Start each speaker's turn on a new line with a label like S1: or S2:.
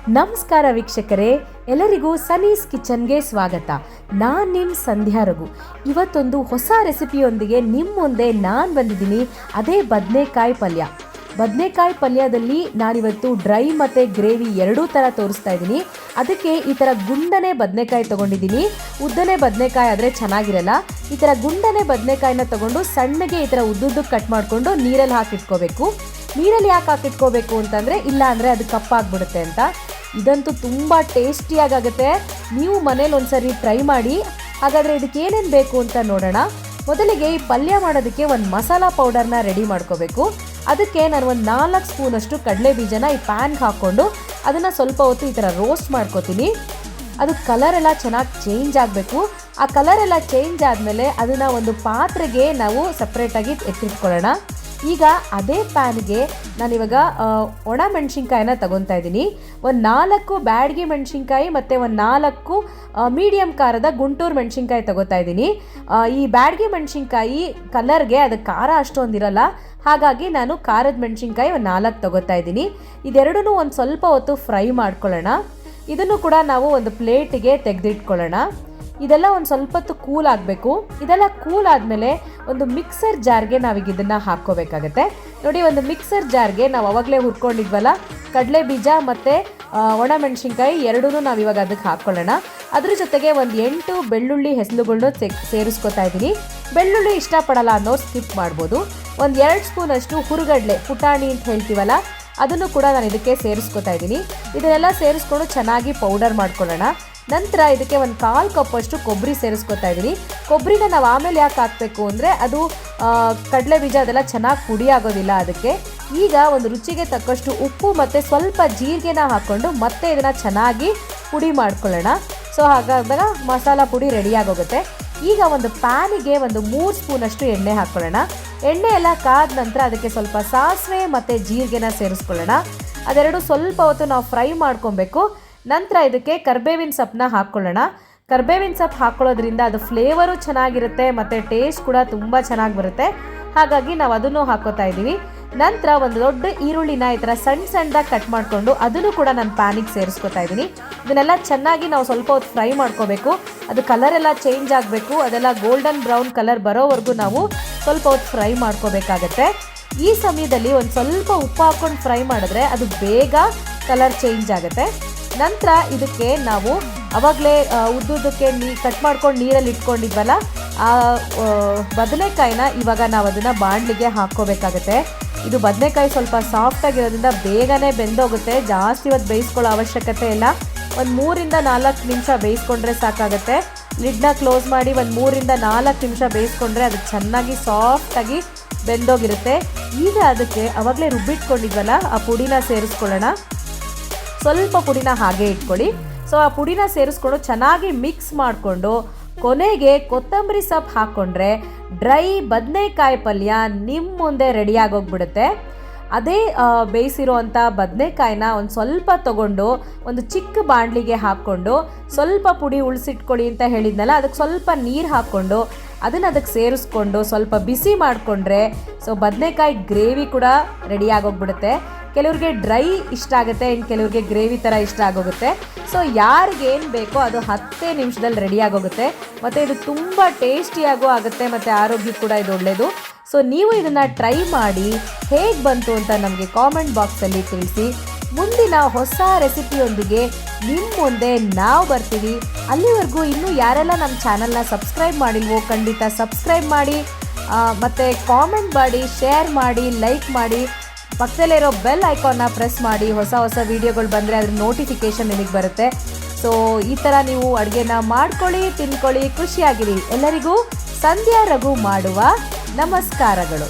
S1: ನಮಸ್ಕಾರ ವೀಕ್ಷಕರೇ, ಎಲ್ಲರಿಗೂ ಸನೀಸ್ ಕಿಚನ್ಗೆ ಸ್ವಾಗತ. ನಾನು ನಿಮ್ಮ ಸಂಧ್ಯಾ ರಘು. ಇವತ್ತೊಂದು ಹೊಸ ರೆಸಿಪಿಯೊಂದಿಗೆ ನಿಮ್ಮ ಮುಂದೆ ನಾನು ಬಂದಿದ್ದೀನಿ. ಅದೇ ಬದನೆಕಾಯಿ ಪಲ್ಯ. ಬದನೆಕಾಯಿ ಪಲ್ಯದಲ್ಲಿ ನಾನಿವತ್ತು ಡ್ರೈ ಮತ್ತು ಗ್ರೇವಿ ಎರಡೂ ಥರ ತೋರಿಸ್ತಾ ಇದ್ದೀನಿ. ಅದಕ್ಕೆ ಈ ಥರ ಗುಂಡನೆ ಬದನೆಕಾಯಿ ತೊಗೊಂಡಿದ್ದೀನಿ. ಉದ್ದನೆ ಬದನೆಕಾಯಿ ಆದರೆ ಚೆನ್ನಾಗಿರಲ್ಲ. ಈ ಥರ ಗುಂಡನೆ ಬದನೆಕಾಯಿನ ತೊಗೊಂಡು ಸಣ್ಣಗೆ ಈ ಥರ ಉದ್ದುದ್ದಕ್ಕೆ ಕಟ್ ಮಾಡಿಕೊಂಡು ನೀರಲ್ಲಿ ಹಾಕಿಟ್ಕೋಬೇಕು. ನೀರಲ್ಲಿ ಯಾಕೆ ಹಾಕಿಟ್ಕೋಬೇಕು ಅಂತಂದರೆ, ಇಲ್ಲ ಅಂದರೆ ಅದು ಕಪ್ಪಾಗ್ಬಿಡುತ್ತೆ ಅಂತ. ಇದಂತೂ ತುಂಬ ಟೇಸ್ಟಿಯಾಗುತ್ತೆ. ನೀವು ಮನೇಲಿ ಒಂದ್ಸರಿ ಟ್ರೈ ಮಾಡಿ. ಹಾಗಾದರೆ ಇದಕ್ಕೆ ಏನೇನು ಬೇಕು ಅಂತ ನೋಡೋಣ. ಮೊದಲಿಗೆ ಈ ಪಲ್ಯ ಮಾಡೋದಕ್ಕೆ ಒಂದು ಮಸಾಲ ಪೌಡರ್ನ ರೆಡಿ ಮಾಡ್ಕೋಬೇಕು. ಅದಕ್ಕೆ ನಾನು ಒಂದು 4 ಸ್ಪೂನಷ್ಟು ಕಡಲೆ ಬೀಜನ ಈ ಪ್ಯಾನ್ಗೆ ಹಾಕ್ಕೊಂಡು ಅದನ್ನು ಸ್ವಲ್ಪ ಹೊತ್ತು ಈ ಥರ ರೋಸ್ಟ್ ಮಾಡ್ಕೋತೀನಿ. ಅದು ಕಲರೆಲ್ಲ ಚೆನ್ನಾಗಿ ಚೇಂಜ್ ಆಗಬೇಕು. ಆ ಕಲರೆಲ್ಲ ಚೇಂಜ್ ಆದಮೇಲೆ ಅದನ್ನು ಒಂದು ಪಾತ್ರೆಗೆ ನಾವು ಸಪ್ರೇಟಾಗಿ ಎತ್ತಿಟ್ಕೊಳ್ಳೋಣ. ಈಗ ಅದೇ ಪ್ಯಾನ್ಗೆ ನಾನಿವಾಗ ಒಣ ಮೆಣಸಿನ್ಕಾಯಿನ ತಗೊತಾ ಇದ್ದೀನಿ. ಒಂದು 4 ಬ್ಯಾಡಗಿ ಮೆಣಸಿನ್ಕಾಯಿ ಮತ್ತು ಒಂದು 4 ಮೀಡಿಯಮ್ ಖಾರದ ಗುಂಟೂರು ಮೆಣಸಿನ್ಕಾಯಿ ತಗೋತಾ ಇದ್ದೀನಿ. ಈ ಬ್ಯಾಡಗಿ ಮೆಣಸಿನ್ಕಾಯಿ ಕಲರ್ಗೆ ಅದು ಖಾರ ಅಷ್ಟೊಂದಿರಲ್ಲ. ಹಾಗಾಗಿ ನಾನು ಖಾರದ ಮೆಣಸಿನ್ಕಾಯಿ ಒಂದು 4 ತಗೋತಾ ಇದ್ದೀನಿ. ಇದೆರಡೂ ಒಂದು ಸ್ವಲ್ಪ ಹೊತ್ತು ಫ್ರೈ ಮಾಡ್ಕೊಳ್ಳೋಣ. ಇದನ್ನು ಕೂಡ ನಾವು ಒಂದು ಪ್ಲೇಟಿಗೆ ತೆಗೆದಿಟ್ಕೊಳ್ಳೋಣ. ಇದೆಲ್ಲ ಒಂದು ಸ್ವಲ್ಪ ಹೊತ್ತು ಕೂಲ್ ಆಗಬೇಕು. ಇದೆಲ್ಲ ಕೂಲ್ ಆದಮೇಲೆ ಒಂದು ಮಿಕ್ಸರ್ ಜಾರ್ಗೆ ನಾವೀಗ ಇದನ್ನು ಹಾಕ್ಕೋಬೇಕಾಗತ್ತೆ. ನೋಡಿ, ಒಂದು ಮಿಕ್ಸರ್ ಜಾರ್ಗೆ ನಾವು ಅವಾಗಲೇ ಹುರ್ಕೊಂಡಿದ್ವಲ್ಲ ಕಡಲೆ ಬೀಜ ಮತ್ತು ಒಣ ಮೆಣಸಿನ್ಕಾಯಿ ಎರಡೂ ನಾವಿವಾಗ ಅದಕ್ಕೆ ಹಾಕ್ಕೊಳ್ಳೋಣ. ಅದ್ರ ಜೊತೆಗೆ ಒಂದು 8 ಬೆಳ್ಳುಳ್ಳಿ ಹೆಸರುಗಳನ್ನೂ ಸೇರಿಸ್ಕೊತಾ ಇದ್ದೀನಿ. ಬೆಳ್ಳುಳ್ಳಿ ಇಷ್ಟಪಡಲ್ಲ ಅನ್ನೋರು ಸ್ಕಿಪ್ ಮಾಡ್ಬೋದು. ಒಂದು 2 ಸ್ಪೂನಷ್ಟು ಹುರುಗಡ್ಲೆ, ಪುಟಾಣಿ ಅಂತ ಹೇಳ್ತೀವಲ್ಲ, ಅದನ್ನು ಕೂಡ ನಾನು ಇದಕ್ಕೆ ಸೇರಿಸ್ಕೊತಾ ಇದ್ದೀನಿ. ಇದನ್ನೆಲ್ಲ ಸೇರಿಸ್ಕೊಂಡು ಚೆನ್ನಾಗಿ ಪೌಡರ್ ಮಾಡ್ಕೊಳ್ಳೋಣ. ನಂತರ ಇದಕ್ಕೆ ಒಂದು 1/4 ಕಪ್ಪಷ್ಟು ಕೊಬ್ಬರಿ ಸೇರಿಸ್ಕೊತಾ ಇದ್ದೀನಿ. ಕೊಬ್ಬರಿನ ನಾವು ಆಮೇಲೆ ಯಾಕೆ ಹಾಕಬೇಕು ಅಂದರೆ, ಅದು ಕಡಲೆ ಬೀಜ ಅದೆಲ್ಲ ಚೆನ್ನಾಗಿ ಪುಡಿ ಆಗೋದಿಲ್ಲ ಅದಕ್ಕೆ. ಈಗ ಒಂದು ರುಚಿಗೆ ತಕ್ಕಷ್ಟು ಉಪ್ಪು ಮತ್ತು ಸ್ವಲ್ಪ ಜೀರಿಗೆನ ಹಾಕ್ಕೊಂಡು ಮತ್ತೆ ಇದನ್ನು ಚೆನ್ನಾಗಿ ಪುಡಿ ಮಾಡ್ಕೊಳ್ಳೋಣ. ಸೊ ಹಾಗಾದಾಗ ಮಸಾಲ ಪುಡಿ ರೆಡಿಯಾಗೋಗುತ್ತೆ. ಈಗ ಒಂದು ಪ್ಯಾನಿಗೆ ಒಂದು 3 ಸ್ಪೂನಷ್ಟು ಎಣ್ಣೆ ಹಾಕ್ಕೊಳ್ಳೋಣ. ಎಣ್ಣೆ ಎಲ್ಲ ಕಾದ ನಂತರ ಅದಕ್ಕೆ ಸ್ವಲ್ಪ ಸಾಸಿವೆ ಮತ್ತು ಜೀರಿಗೆನ ಸೇರಿಸ್ಕೊಳ್ಳೋಣ. ಅದೆರಡು ಸ್ವಲ್ಪ ಹೊತ್ತು ನಾವು ಫ್ರೈ ಮಾಡ್ಕೊಬೇಕು. ನಂತರ ಇದಕ್ಕೆ ಕರಿಬೇವಿನ ಸೊಪ್ಪನ್ನ ಹಾಕ್ಕೊಳ್ಳೋಣ. ಕರಿಬೇವಿನ ಸೊಪ್ಪು ಹಾಕ್ಕೊಳ್ಳೋದ್ರಿಂದ ಅದು ಫ್ಲೇವರು ಚೆನ್ನಾಗಿರುತ್ತೆ ಮತ್ತು ಟೇಸ್ಟ್ ಕೂಡ ತುಂಬ ಚೆನ್ನಾಗಿ ಬರುತ್ತೆ. ಹಾಗಾಗಿ ನಾವು ಅದನ್ನು ಹಾಕ್ಕೋತಾ ಇದ್ದೀವಿ. ನಂತರ ಒಂದು ದೊಡ್ಡ ಈರುಳ್ಳಿನ ಈ ಥರ ಸಣ್ಣದಾಗಿ ಕಟ್ ಮಾಡಿಕೊಂಡು ಅದನ್ನು ಕೂಡ ನಾನು ಪ್ಯಾನಿಗೆ ಸೇರಿಸ್ಕೊತಾ ಇದ್ದೀನಿ. ಇದನ್ನೆಲ್ಲ ಚೆನ್ನಾಗಿ ನಾವು ಸ್ವಲ್ಪ ಹೊತ್ತು ಫ್ರೈ ಮಾಡ್ಕೋಬೇಕು. ಅದು ಕಲರೆಲ್ಲ ಚೇಂಜ್ ಆಗಬೇಕು. ಅದೆಲ್ಲ ಗೋಲ್ಡನ್ ಬ್ರೌನ್ ಕಲರ್ ಬರೋವರೆಗೂ ನಾವು ಸ್ವಲ್ಪ ಹೊತ್ತು ಫ್ರೈ ಮಾಡ್ಕೋಬೇಕಾಗತ್ತೆ. ಈ ಸಮಯದಲ್ಲಿ ಒಂದು ಸ್ವಲ್ಪ ಉಪ್ಪು ಹಾಕ್ಕೊಂಡು ಫ್ರೈ ಮಾಡಿದ್ರೆ ಅದು ಬೇಗ ಕಲರ್ ಚೇಂಜ್ ಆಗುತ್ತೆ. ನಂತರ ಇದಕ್ಕೆ ನಾವು ಆವಾಗಲೇ ಉದ್ದುದ್ದಕ್ಕೆ ಕಟ್ ಮಾಡ್ಕೊಂಡು ನೀರಲ್ಲಿ ಇಟ್ಕೊಂಡಿದ್ವಲ್ಲ ಆ ಬದನೆಕಾಯಿನ ಇವಾಗ ನಾವು ಅದನ್ನು ಬಾಣಲಿಗೆ ಹಾಕ್ಕೋಬೇಕಾಗತ್ತೆ. ಇದು ಬದನೆಕಾಯಿ ಸ್ವಲ್ಪ ಸಾಫ್ಟಾಗಿರೋದ್ರಿಂದ ಬೇಗನೆ ಬೆಂದೋಗುತ್ತೆ. ಜಾಸ್ತಿ ಹೊತ್ತು ಬೇಯಿಸ್ಕೊಳ್ಳೋ ಅವಶ್ಯಕತೆ ಇಲ್ಲ. ಒಂದು 3 ರಿಂದ 4 ನಿಮಿಷ ಬೇಯಿಸ್ಕೊಂಡ್ರೆ ಸಾಕಾಗುತ್ತೆ. ಲಿಡ್ನ ಕ್ಲೋಸ್ ಮಾಡಿ ಒಂದು 3 ರಿಂದ 4 ನಿಮಿಷ ಬೇಯಿಸ್ಕೊಂಡ್ರೆ ಅದು ಚೆನ್ನಾಗಿ ಸಾಫ್ಟಾಗಿ ಬೆಂದೋಗಿರುತ್ತೆ. ಈಗ ಅದಕ್ಕೆ ಆವಾಗಲೇ ರುಬ್ಬಿಟ್ಕೊಂಡಿದ್ವಲ್ಲ ಆ ಪುಡಿನ ಸೇರಿಸ್ಕೊಳ್ಳೋಣ. ಸ್ವಲ್ಪ ಪುಡಿನ ಹಾಗೆ ಇಟ್ಕೊಳ್ಳಿ. ಸೊ ಆ ಪುಡಿನ ಸೇರಿಸ್ಕೊಂಡು ಚೆನ್ನಾಗಿ ಮಿಕ್ಸ್ ಮಾಡಿಕೊಂಡು ಕೊನೆಗೆ ಕೊತ್ತಂಬರಿ ಸೊಪ್ಪು ಹಾಕ್ಕೊಂಡ್ರೆ ಡ್ರೈ ಬದನೆಕಾಯಿ ಪಲ್ಯ ನಿಮ್ಮ ಮುಂದೆ ರೆಡಿಯಾಗೋಗ್ಬಿಡುತ್ತೆ. ಅದೇ ಬೇಯಿಸಿರೋ ಅಂಥ ಬದನೆಕಾಯಿನ ಒಂದು ಸ್ವಲ್ಪ ತೊಗೊಂಡು ಒಂದು ಚಿಕ್ಕ ಬಾಣಲಿಗೆ ಹಾಕ್ಕೊಂಡು ಸ್ವಲ್ಪ ಪುಡಿ ಉಳಿಸಿಟ್ಕೊಳ್ಳಿ ಅಂತ ಹೇಳಿದ್ನಲ್ಲ, ಅದಕ್ಕೆ ಸ್ವಲ್ಪ ನೀರು ಹಾಕ್ಕೊಂಡು ಅದಕ್ಕೆ ಸೇರಿಸ್ಕೊಂಡು ಸ್ವಲ್ಪ ಬಿಸಿ ಮಾಡಿಕೊಂಡ್ರೆ ಸೊ ಬದನೆಕಾಯಿ ಗ್ರೇವಿ ಕೂಡ ರೆಡಿ ಆಗೋಗ್ಬಿಡುತ್ತೆ. ಕೆಲವ್ರಿಗೆ ಡ್ರೈ ಇಷ್ಟ ಆಗುತ್ತೆ, ಇನ್ನು ಕೆಲವ್ರಿಗೆ ಗ್ರೇವಿ ಥರ ಇಷ್ಟ ಆಗೋಗುತ್ತೆ. ಸೊ ಯಾರಿಗೇನು ಬೇಕೋ ಅದು 10 ನಿಮಿಷದಲ್ಲಿ ರೆಡಿ ಆಗೋಗುತ್ತೆ. ಮತ್ತು ಇದು ತುಂಬ ಟೇಸ್ಟಿಯಾಗೂ ಆಗುತ್ತೆ ಮತ್ತು ಆರೋಗ್ಯಕ್ಕೆ ಕೂಡ ಇದು ಒಳ್ಳೆಯದು. ಸೊ ನೀವು ಇದನ್ನು ಟ್ರೈ ಮಾಡಿ ಹೇಗೆ ಬಂತು ಅಂತ ನಮಗೆ ಕಾಮೆಂಟ್ ಬಾಕ್ಸಲ್ಲಿ ತಿಳಿಸಿ. ಮುಂದಿನ ಹೊಸ ರೆಸಿಪಿಯೊಂದಿಗೆ ನಿಮ್ಮ ಮುಂದೆ ನಾವು ಬರ್ತೀವಿ. ಅಲ್ಲಿವರೆಗೂ ಇನ್ನೂ ಯಾರೆಲ್ಲ ನಮ್ಮ ಚಾನಲ್ನ ಸಬ್ಸ್ಕ್ರೈಬ್ ಮಾಡಿಲ್ವೋ ಖಂಡಿತ ಸಬ್ಸ್ಕ್ರೈಬ್ ಮಾಡಿ, ಮತ್ತು ಕಾಮೆಂಟ್ ಮಾಡಿ, ಶೇರ್ ಮಾಡಿ, ಲೈಕ್ ಮಾಡಿ. ಪಕ್ಕದಲ್ಲಿರೋ ಬೆಲ್ ಐಕಾನ್ನ ಪ್ರೆಸ್ ಮಾಡಿ. ಹೊಸ ವೀಡಿಯೋಗಳು ಬಂದರೆ ಅದ್ರ ನೋಟಿಫಿಕೇಷನ್ ನಿಮಗೆ ಬರುತ್ತೆ. ಸೊ ಈ ಥರ ನೀವು ಅಡುಗೆನ ಮಾಡ್ಕೊಳ್ಳಿ, ತಿನ್ಕೊಳ್ಳಿ, ಖುಷಿಯಾಗಿರಿ. ಎಲ್ಲರಿಗೂ ಸಂಧ್ಯಾ ರಘು ಮಾಡುವ ನಮಸ್ಕಾರಗಳು.